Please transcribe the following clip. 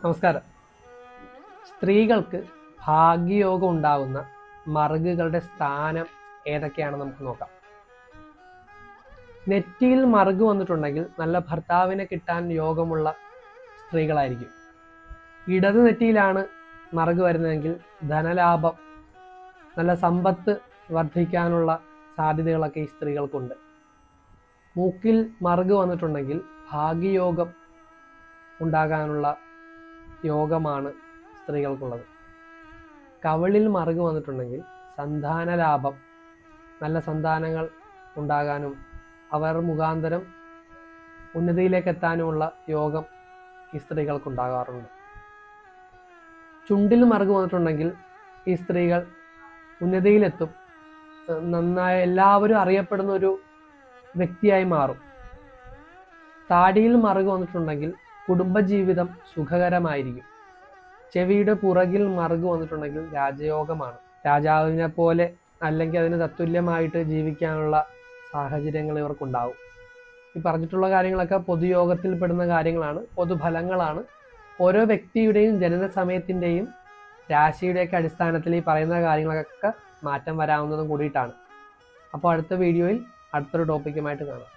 നമസ്കാരം. സ്ത്രീകൾക്ക് ഭാഗ്യയോഗം ഉണ്ടാകുന്ന മറുകുകളുടെ സ്ഥാനം ഏതൊക്കെയാണെന്ന് നമുക്ക് നോക്കാം. നെറ്റിയിൽ മറുക് വന്നിട്ടുണ്ടെങ്കിൽ നല്ല ഭർത്താവിനെ കിട്ടാൻ യോഗമുള്ള സ്ത്രീകളായിരിക്കും. ഇടത് നെറ്റിയിലാണ് മറുക് വരുന്നതെങ്കിൽ ധനലാഭം, നല്ല സമ്പത്ത് വർദ്ധിക്കാനുള്ള സാധ്യതകളൊക്കെ ഈ സ്ത്രീകൾക്കുണ്ട്. മൂക്കിൽ മറുക് വന്നിട്ടുണ്ടെങ്കിൽ ഭാഗ്യയോഗം ഉണ്ടാകാനുള്ള യോഗമാണ് സ്ത്രീകൾക്കുള്ളത്. കവിളിൽ മറുക് വന്നിട്ടുണ്ടെങ്കിൽ സന്താന ലാഭം, നല്ല സന്താനങ്ങൾ ഉണ്ടാകാനും അവർ മുഖാന്തരം ഉന്നതിയിലേക്ക് എത്താനുമുള്ള യോഗം ഈ സ്ത്രീകൾക്കുണ്ടാകാറുണ്ട്. ചുണ്ടിൽ മറുക് വന്നിട്ടുണ്ടെങ്കിൽ ഈ സ്ത്രീകൾ ഉന്നതിയിലെത്തും, നന്നായി എല്ലാവരും അറിയപ്പെടുന്ന ഒരു വ്യക്തിയായി മാറും. താടിയിൽ മറുക് വന്നിട്ടുണ്ടെങ്കിൽ കുടുംബജീവിതം സുഖകരമായിരിക്കും. ചെവിയുടെ പുറകിൽ മറുക് വന്നിട്ടുണ്ടെങ്കിൽ രാജയോഗമാണ്. രാജാവിനെ പോലെ അല്ലെങ്കിൽ അതിന് തത്തുല്യമായിട്ട് ജീവിക്കാനുള്ള സാഹചര്യങ്ങൾ ഇവർക്കുണ്ടാവും. ഈ പറഞ്ഞിട്ടുള്ള കാര്യങ്ങളൊക്കെ പൊതുയോഗത്തിൽ പെടുന്ന കാര്യങ്ങളാണ്, പൊതുഫലങ്ങളാണ്. ഓരോ വ്യക്തിയുടെയും ജനന സമയത്തിൻ്റെയും രാശിയുടെയൊക്കെ അടിസ്ഥാനത്തിൽ ഈ പറയുന്ന കാര്യങ്ങളൊക്കെ മാറ്റം വരാവുന്നതും കൂടിയിട്ടാണ്. അപ്പോൾ അടുത്ത വീഡിയോയിൽ അടുത്തൊരു ടോപ്പിക്കുമായിട്ട് കാണാം.